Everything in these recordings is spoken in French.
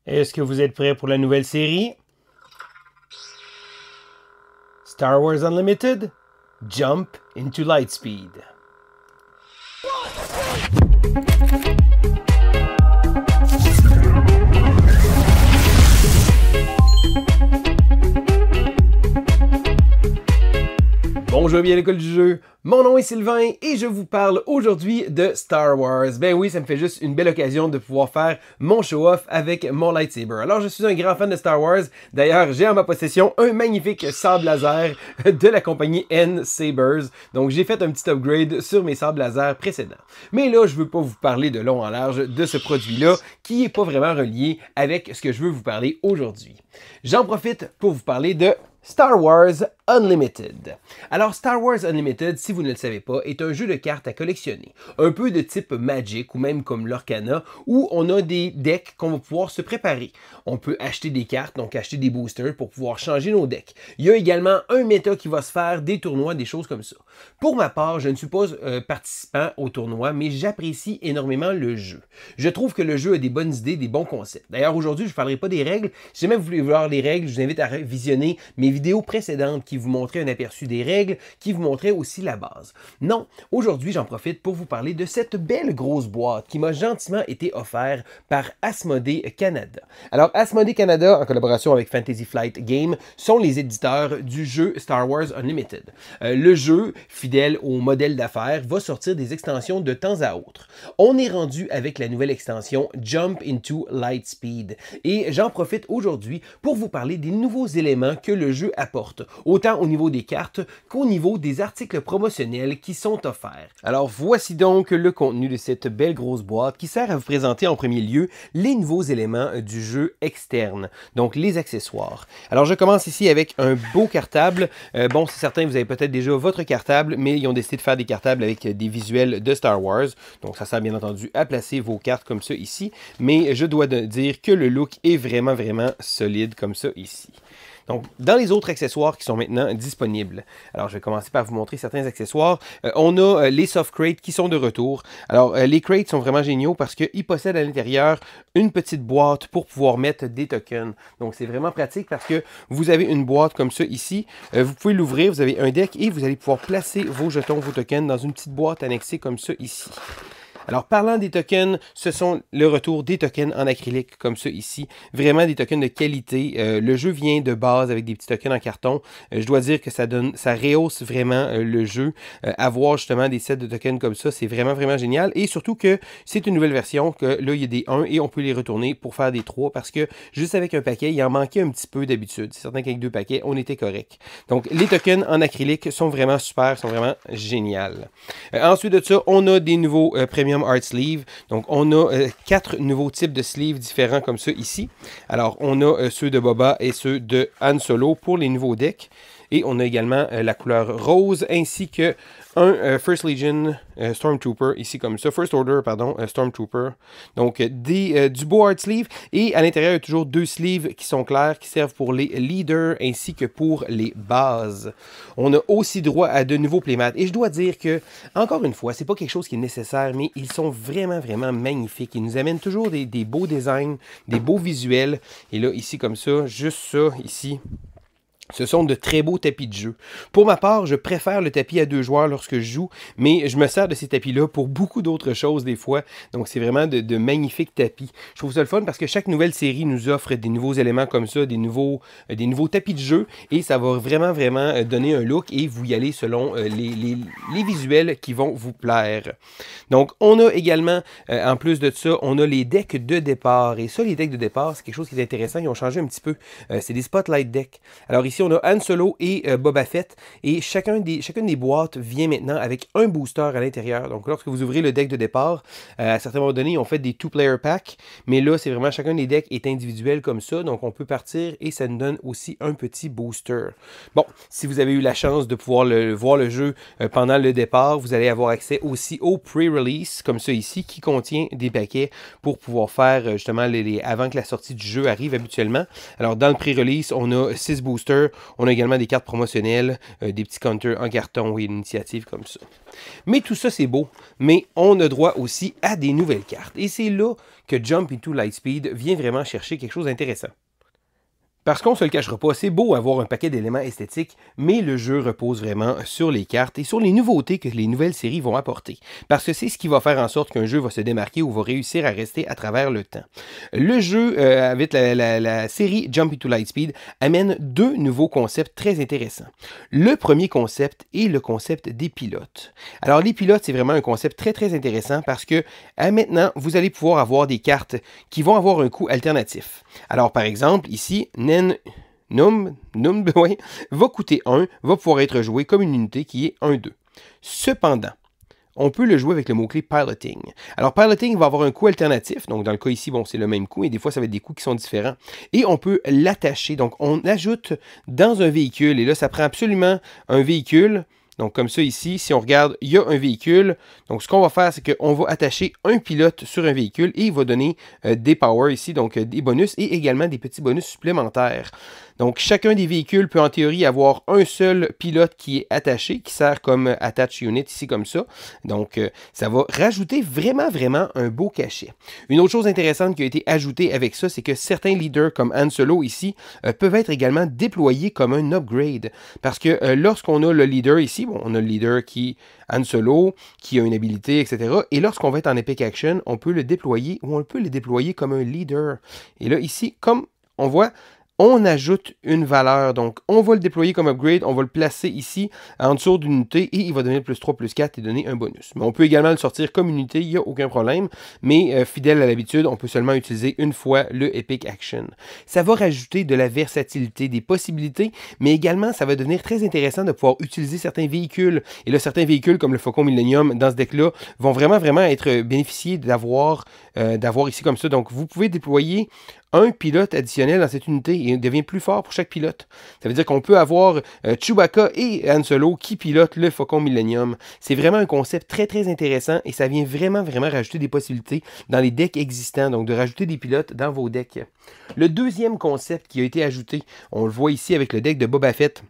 Est-ce que vous êtes prêts pour la nouvelle série? Star Wars Unlimited, Jump into Lightspeed. Bonjour, bien à l'école du jeu. Mon nom est Sylvain et je vous parle aujourd'hui de Star Wars. Ben oui, ça me fait juste une belle occasion de pouvoir faire mon show-off avec mon lightsaber. Alors, je suis un grand fan de Star Wars. D'ailleurs, j'ai en ma possession un magnifique sable laser de la compagnie N-Sabers. Donc, j'ai fait un petit upgrade sur mes sables laser précédents. Mais là, je veux pas vous parler de long en large de ce produit-là qui est pas vraiment relié avec ce que je veux vous parler aujourd'hui. J'en profite pour vous parler de Star Wars Unlimited. Alors, Star Wars Unlimited, si vous ne le savez pas, est un jeu de cartes à collectionner. Un peu de type Magic ou même comme l'Orcana, où on a des decks qu'on va pouvoir se préparer. On peut acheter des cartes, donc acheter des boosters pour pouvoir changer nos decks. Il y a également un méta qui va se faire, des tournois, des choses comme ça. Pour ma part, je ne suis pas participant au tournoi, mais j'apprécie énormément le jeu. Je trouve que le jeu a des bonnes idées, des bons concepts. D'ailleurs, aujourd'hui, je ne parlerai pas des règles. Si jamais vous voulez voir les règles, je vous invite à visionner mes vidéos précédentes qui vous montraient un aperçu des règles, qui vous montraient aussi la base. Non, aujourd'hui, j'en profite pour vous parler de cette belle grosse boîte qui m'a gentiment été offerte par Asmodee Canada. Alors, Asmodee Canada, en collaboration avec Fantasy Flight Games, sont les éditeurs du jeu Star Wars Unlimited. Le jeu, fidèle au modèle d'affaires, va sortir des extensions de temps à autre. On est rendu avec la nouvelle extension Jump into Lightspeed. Et j'en profite aujourd'hui pour vous parler des nouveaux éléments que le jeu apporte, autant au niveau des cartes qu'au niveau des articles promotionnels qui sont offerts. Alors voici donc le contenu de cette belle grosse boîte qui sert à vous présenter en premier lieu les nouveaux éléments du jeu externe, donc les accessoires. Alors je commence ici avec un beau cartable. Bon, c'est certain, vous avez peut-être déjà votre cartable, mais ils ont décidé de faire des cartables avec des visuels de Star Wars, donc ça sert bien entendu à placer vos cartes comme ça ici, mais je dois dire que le look est vraiment solide comme ça ici. Donc, dans les autres accessoires qui sont maintenant disponibles, alors je vais commencer par vous montrer certains accessoires. On a les soft crates qui sont de retour. Alors, les crates sont vraiment géniaux parce qu'ils possèdent à l'intérieur une petite boîte pour pouvoir mettre des tokens. Donc, c'est vraiment pratique parce que vous avez une boîte comme ça ici. Vous pouvez l'ouvrir, vous avez un deck et vous allez pouvoir placer vos jetons, vos tokens dans une petite boîte annexée comme ça ici. Alors, parlant des tokens, ce sont le retour des tokens en acrylique, comme ça ici. Vraiment des tokens de qualité. Le jeu vient de base avec des petits tokens en carton. Je dois dire que ça rehausse vraiment le jeu. Avoir justement des sets de tokens comme ça, c'est vraiment génial. Et surtout que c'est une nouvelle version, que là, il y a des 1 et on peut les retourner pour faire des 3 parce que juste avec un paquet, il en manquait un petit peu d'habitude. C'est certain qu'avec 2 paquets, on était correct. Donc, les tokens en acrylique sont vraiment super, sont vraiment géniales. Ensuite de ça, on a des nouveaux Premium Art Sleeve. Donc, on a 4 nouveaux types de sleeves différents comme ça ici. Alors, on a ceux de Boba et ceux de Han Solo pour les nouveaux decks. Et on a également la couleur rose ainsi que un First Legion Stormtrooper, ici comme ça, First Order, pardon, Stormtrooper. Donc, du beau art sleeve. Et à l'intérieur, il y a toujours 2 sleeves qui sont clairs, qui servent pour les leaders ainsi que pour les bases. On a aussi droit à de nouveaux playmats. Et je dois dire que, encore une fois, c'est pas quelque chose qui est nécessaire, mais ils sont vraiment magnifiques. Ils nous amènent toujours des beaux designs, des beaux visuels. Et là, ici comme ça, juste ça, ici. Ce sont de très beaux tapis de jeu. Pour ma part, je préfère le tapis à 2 joueurs lorsque je joue, mais je me sers de ces tapis-là pour beaucoup d'autres choses des fois. Donc, c'est vraiment de magnifiques tapis. Je trouve ça le fun parce que chaque nouvelle série nous offre des nouveaux éléments comme ça, des nouveaux tapis de jeu, et ça va vraiment donner un look et vous y allez selon les visuels qui vont vous plaire. Donc, on a également, en plus de ça, on a les decks de départ. Et ça, les decks de départ, c'est quelque chose qui est intéressant. Ils ont changé un petit peu. C'est des Spotlight decks. Alors ici, on a Han Solo et Boba Fett. Et chacune des boîtes vient maintenant avec un booster à l'intérieur. Donc, lorsque vous ouvrez le deck de départ, à certains moments donnés, on fait des 2-player packs. Mais là, c'est vraiment chacun des decks est individuel comme ça. Donc, on peut partir et ça nous donne aussi un petit booster. Bon, si vous avez eu la chance de pouvoir voir le jeu pendant le départ, vous allez avoir accès aussi au pre-release, comme ça ici, qui contient des paquets pour pouvoir faire justement avant que la sortie du jeu arrive habituellement. Alors, dans le pre-release, on a 6 boosters. leader. On a également des cartes promotionnelles, des petits counters en carton et une initiative comme ça. Mais tout ça, c'est beau. Mais on a droit aussi à des nouvelles cartes. Et c'est là que Jump into Lightspeed vient vraiment chercher quelque chose d'intéressant. Parce qu'on ne se le cachera pas, c'est beau avoir un paquet d'éléments esthétiques, mais le jeu repose vraiment sur les cartes et sur les nouveautés que les nouvelles séries vont apporter. Parce que c'est ce qui va faire en sorte qu'un jeu va se démarquer ou va réussir à rester à travers le temps. Le jeu, avec la série Jump into Lightspeed, amène deux nouveaux concepts très intéressants. Le premier concept est le concept des pilotes. Alors les pilotes, c'est vraiment un concept très très intéressant parce que maintenant, vous allez pouvoir avoir des cartes qui vont avoir un coût alternatif. Alors par exemple, ici, Num va coûter 1, va pouvoir être joué comme une unité qui est 1-2. Cependant, on peut le jouer avec le mot-clé Piloting. Alors, Piloting va avoir un coût alternatif. Donc, dans le cas ici, bon, c'est le même coût, et des fois, ça va être des coûts qui sont différents. Et on peut l'attacher. Donc, on ajoute dans un véhicule, et là, ça prend absolument un véhicule. Donc, comme ça ici, si on regarde, il y a un véhicule. Donc, ce qu'on va faire, c'est qu'on va attacher un pilote sur un véhicule et il va donner des powers ici, donc des bonus et également des petits bonus supplémentaires. Donc, chacun des véhicules peut en théorie avoir un seul pilote qui est attaché, qui sert comme attach unit ici comme ça. Donc, ça va rajouter vraiment un beau cachet. Une autre chose intéressante qui a été ajoutée avec ça, c'est que certains leaders comme Han Solo ici peuvent être également déployés comme un upgrade. Parce que lorsqu'on a le leader ici, bon, on a le leader qui Han Solo, qui a une habilité, etc. Et lorsqu'on va être en Epic Action, on peut le déployer ou on peut le déployer comme un leader. Et là, ici, comme on voit, on ajoute une valeur. Donc, on va le déployer comme upgrade, on va le placer ici en dessous d'une unité et il va donner plus 3, plus 4 et donner un bonus. Mais on peut également le sortir comme unité, il n'y a aucun problème. Mais fidèle à l'habitude, on peut seulement utiliser une fois le Epic Action. Ça va rajouter de la versatilité, des possibilités, mais également, ça va devenir très intéressant de pouvoir utiliser certains véhicules. Et là, certains véhicules comme le Faucon Millennium dans ce deck-là vont vraiment être bénéficiés d'avoir ici comme ça. Donc, vous pouvez déployer un pilote additionnel dans cette unité et il devient plus fort pour chaque pilote. Ça veut dire qu'on peut avoir Chewbacca et Han Solo qui pilotent le Faucon Millennium. C'est vraiment un concept très intéressant et ça vient vraiment rajouter des possibilités dans les decks existants, donc de rajouter des pilotes dans vos decks. Le deuxième concept qui a été ajouté, on le voit ici avec le deck de Boba Fett.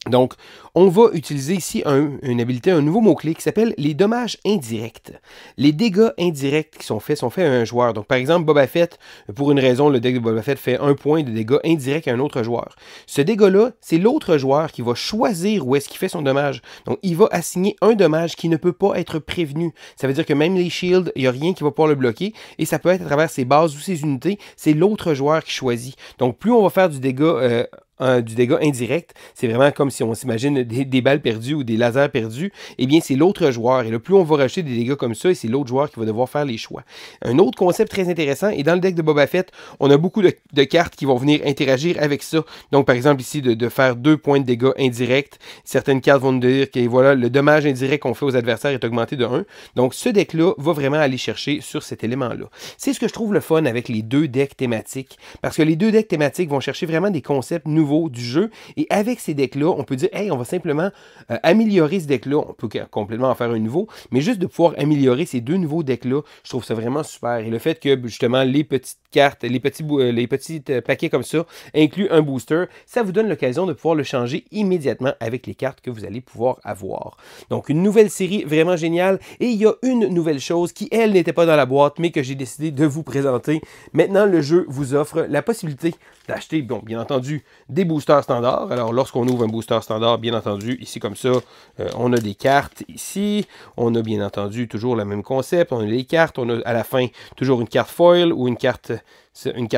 Donc, on va utiliser ici une habilité, un nouveau mot-clé qui s'appelle les dommages indirects. Les dégâts indirects qui sont faits à un joueur. Donc, par exemple, Boba Fett, pour une raison, le deck de Boba Fett fait 1 point de dégâts indirects à un autre joueur. Ce dégât-là, c'est l'autre joueur qui va choisir où est-ce qu'il fait son dommage. Donc, il va assigner un dommage qui ne peut pas être prévenu. Ça veut dire que même les shields, il n'y a rien qui va pouvoir le bloquer. Et ça peut être à travers ses bases ou ses unités. C'est l'autre joueur qui choisit. Donc, plus on va faire du dégât indirect, c'est vraiment comme si on s'imagine des balles perdues ou des lasers perdus, eh bien c'est l'autre joueur. Et là, plus on va rajouter des dégâts comme ça, et c'est l'autre joueur qui va devoir faire les choix. Un autre concept très intéressant, et dans le deck de Boba Fett, on a beaucoup de cartes qui vont venir interagir avec ça. Donc par exemple ici, de faire 2 points de dégâts indirects. Certaines cartes vont nous dire que voilà, le dommage indirect qu'on fait aux adversaires est augmenté de 1. Donc ce deck-là va vraiment aller chercher sur cet élément-là. C'est ce que je trouve le fun avec les deux decks thématiques, parce que les deux decks thématiques vont chercher vraiment des concepts nouveaux du jeu, et avec ces decks-là, on peut dire, hey, on va simplement améliorer ce deck-là, on peut complètement en faire un nouveau, mais juste de pouvoir améliorer ces deux nouveaux decks-là, je trouve ça vraiment super, et le fait que, justement, les petites cartes, les petits paquets comme ça, incluent un booster, ça vous donne l'occasion de pouvoir le changer immédiatement avec les cartes que vous allez pouvoir avoir. Donc, une nouvelle série vraiment géniale, et il y a une nouvelle chose qui, elle, n'était pas dans la boîte, mais que j'ai décidé de vous présenter. Maintenant, le jeu vous offre la possibilité d'acheter, bon, bien entendu, des boosters standards. Alors, lorsqu'on ouvre un booster standard, bien entendu, ici comme ça, on a des cartes ici. On a bien entendu toujours le même concept. On a les cartes. On a à la fin toujours une carte foil ou une carte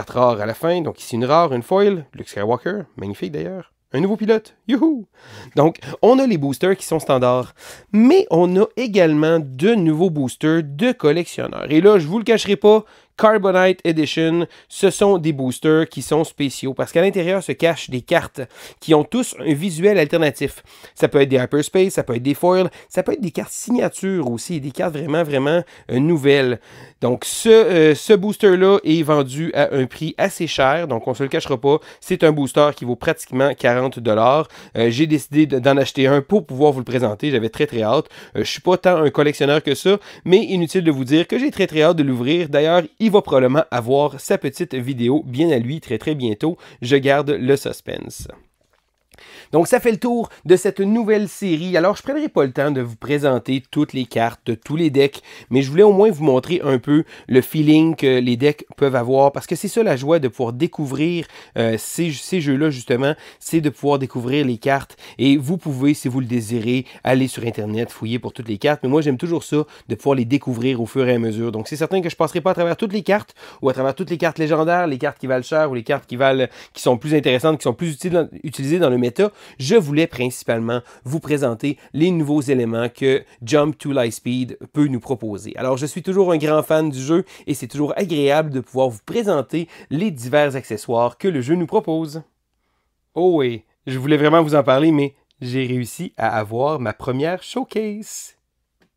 rare à la fin. Donc ici, une rare, une foil. Luke Skywalker, magnifique d'ailleurs. Un nouveau pilote. Youhou! Donc, on a les boosters qui sont standards. Mais on a également de nouveaux boosters de collectionneurs. Et là, je ne vous le cacherai pas, Carbonite Edition, ce sont des boosters qui sont spéciaux parce qu'à l'intérieur se cachent des cartes qui ont tous un visuel alternatif. Ça peut être des Hyperspace, ça peut être des foils, ça peut être des cartes signatures aussi, des cartes vraiment nouvelles. Donc ce booster-là est vendu à un prix assez cher, donc on ne se le cachera pas, c'est un booster qui vaut pratiquement 40$. J'ai décidé d'en acheter un pour pouvoir vous le présenter, j'avais très hâte. Je ne suis pas tant un collectionneur que ça, mais inutile de vous dire que j'ai très hâte de l'ouvrir. D'ailleurs, il va probablement avoir sa petite vidéo bien à lui très bientôt. Je garde le suspense. Donc, ça fait le tour de cette nouvelle série. Alors, je ne prendrai pas le temps de vous présenter toutes les cartes de tous les decks, mais je voulais au moins vous montrer un peu le feeling que les decks peuvent avoir, parce que c'est ça la joie de pouvoir découvrir ces jeux-là, justement, c'est de pouvoir découvrir les cartes. Et vous pouvez, si vous le désirez, aller sur Internet, fouiller pour toutes les cartes, mais moi, j'aime toujours ça, de pouvoir les découvrir au fur et à mesure. Donc, c'est certain que je ne passerai pas à travers toutes les cartes, ou à travers toutes les cartes légendaires, les cartes qui valent cher, ou les cartes qui sont plus intéressantes, qui sont plus utilisées dans le méta. Je voulais principalement vous présenter les nouveaux éléments que Jump to Lightspeed peut nous proposer. Alors, je suis toujours un grand fan du jeu et c'est toujours agréable de pouvoir vous présenter les divers accessoires que le jeu nous propose. Oh oui, je voulais vraiment vous en parler, mais j'ai réussi à avoir ma première showcase.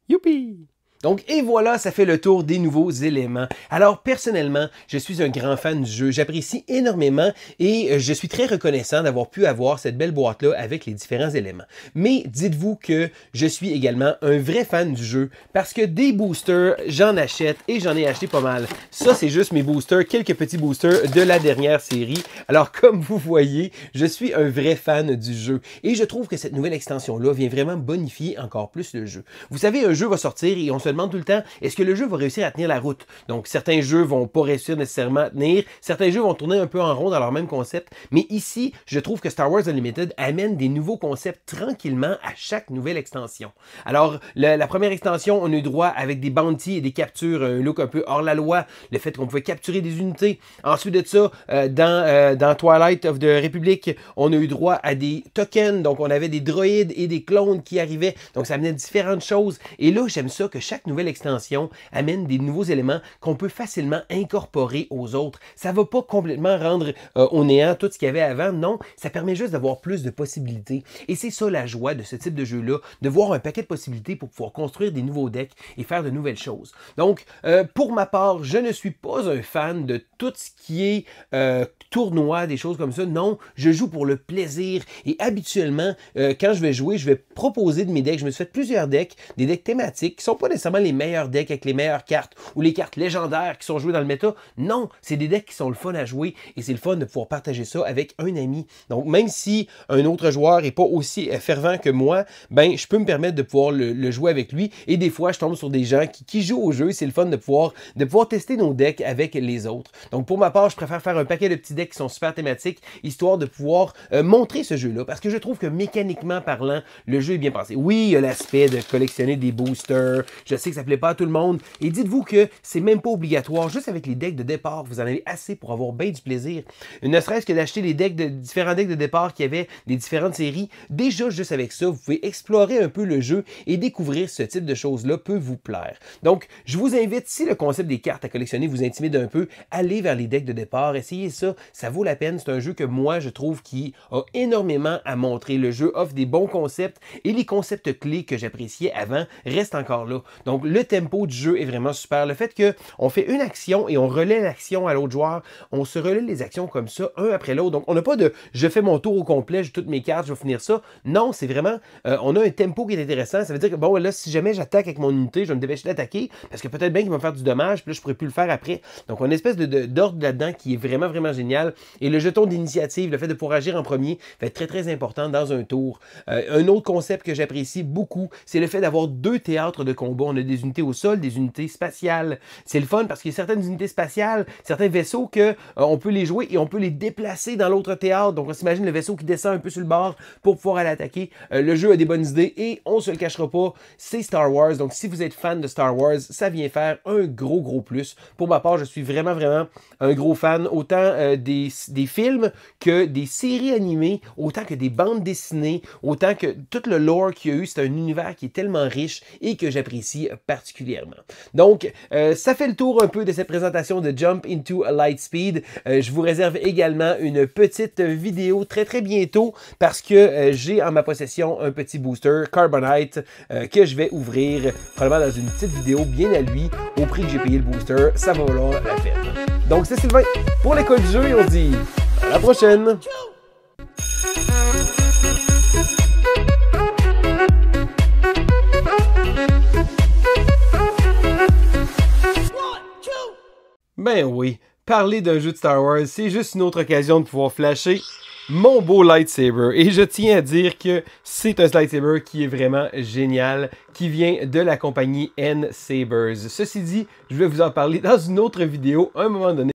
Youpi! Donc, et voilà, ça fait le tour des nouveaux éléments. Alors, personnellement, je suis un grand fan du jeu. J'apprécie énormément et je suis très reconnaissant d'avoir pu avoir cette belle boîte-là avec les différents éléments. Mais dites-vous que je suis également un vrai fan du jeu parce que des boosters, j'en achète et j'en ai acheté pas mal. Ça, c'est juste mes boosters, quelques petits boosters de la dernière série. Alors, comme vous voyez, je suis un vrai fan du jeu et je trouve que cette nouvelle extension-là vient vraiment bonifier encore plus le jeu. Vous savez, un jeu va sortir et on se demande tout le temps, est-ce que le jeu va réussir à tenir la route? Donc, certains jeux vont pas réussir nécessairement à tenir, certains jeux vont tourner un peu en rond dans leur même concept, mais ici, je trouve que Star Wars Unlimited amène des nouveaux concepts tranquillement à chaque nouvelle extension. Alors, la première extension, on a eu droit avec des bounties et des captures, un look un peu hors la loi, le fait qu'on pouvait capturer des unités. Ensuite de ça, dans Twilight of the Republic, on a eu droit à des tokens, donc on avait des droïdes et des clones qui arrivaient, donc ça amenait différentes choses. Et là, j'aime ça que chaque nouvelle extension amène des nouveaux éléments qu'on peut facilement incorporer aux autres. Ça ne va pas complètement rendre au néant tout ce qu'il y avait avant, non, ça permet juste d'avoir plus de possibilités. Et c'est ça la joie de ce type de jeu-là, de voir un paquet de possibilités pour pouvoir construire des nouveaux decks et faire de nouvelles choses. Donc, pour ma part, je ne suis pas un fan de tout ce qui est tournoi, des choses comme ça. Non, je joue pour le plaisir et habituellement, quand je vais jouer, je vais proposer de mes decks. Je me suis fait plusieurs decks, des decks thématiques qui ne sont pas nécessairement les meilleurs decks avec les meilleures cartes ou les cartes légendaires qui sont jouées dans le méta. Non, c'est des decks qui sont le fun à jouer et c'est le fun de pouvoir partager ça avec un ami. Donc, même si un autre joueur n'est pas aussi fervent que moi, ben, je peux me permettre de pouvoir le jouer avec lui et des fois, je tombe sur des gens qui jouent au jeu. C'est le fun de pouvoir tester nos decks avec les autres. Donc, pour ma part, je préfère faire un paquet de petits decks qui sont super thématiques, histoire de pouvoir montrer ce jeu-là, parce que je trouve que mécaniquement parlant, le jeu est bien pensé. Oui, il y a l'aspect de collectionner des boosters, je sais que ça ne plaît pas à tout le monde, et dites-vous que c'est même pas obligatoire, juste avec les decks de départ, vous en avez assez pour avoir bien du plaisir. Ne serait-ce que d'acheter les différents decks de départ qui avaient des différentes séries, déjà juste avec ça, vous pouvez explorer un peu le jeu et découvrir ce type de choses-là peut vous plaire. Donc, je vous invite, si le concept des cartes à collectionner vous intimide un peu, allez vers les decks de départ, essayez ça, ça vaut la peine. C'est un jeu que moi, je trouve qui a énormément à montrer. Le jeu offre des bons concepts et les concepts clés que j'appréciais avant restent encore là. Donc, le tempo du jeu est vraiment super. Le fait qu'on fait une action et on relaie l'action à l'autre joueur, on se relaie les actions comme ça, un après l'autre. Donc, on n'a pas de « je fais mon tour au complet, j'ai toutes mes cartes, je vais finir ça ». Non, c'est vraiment, on a un tempo qui est intéressant. Ça veut dire que, bon, là, si jamais j'attaque avec mon unité, je vais me dépêcher d'attaquer parce que peut-être bien qu'il va me faire du dommage, puis là, je ne pourrai plus le faire après. Donc, on a une espèce d'ordre là-dedans qui est vraiment, vraiment génial. Et le jeton d'initiative, le fait de pouvoir agir en premier, va être très, très important dans un tour. Un autre concept que j'apprécie beaucoup, c'est le fait d'avoir deux théâtres de combat. On a des unités au sol, des unités spatiales. C'est le fun parce qu'il y a certaines unités spatiales, certains vaisseaux on peut les jouer et on peut les déplacer dans l'autre théâtre. Donc, on s'imagine le vaisseau qui descend un peu sur le bord pour pouvoir aller attaquer. Le jeu a des bonnes idées et on se le cachera pas, c'est Star Wars. Donc, si vous êtes fan de Star Wars, ça vient faire un gros, gros plus. Pour ma part, je suis vraiment, vraiment un gros fan, autant des films que des séries animées, autant que des bandes dessinées, autant que tout le lore qu'il y a eu. C'est un univers qui est tellement riche et que j'apprécie particulièrement. Donc, ça fait le tour un peu de cette présentation de Jump into Lightspeed. Je vous réserve également une petite vidéo très, très bientôt parce que j'ai en ma possession un petit booster Carbonite que je vais ouvrir probablement dans une petite vidéo bien à lui. Au prix que j'ai payé le booster, ça va valoir la peine. Donc, c'est Sylvain pour l'école du jeu et on se dit à la prochaine! Ben oui, parler d'un jeu de Star Wars, c'est juste une autre occasion de pouvoir flasher mon beau lightsaber. Et je tiens à dire que c'est un lightsaber qui est vraiment génial, qui vient de la compagnie N-Sabers. Ceci dit, je vais vous en parler dans une autre vidéo à un moment donné.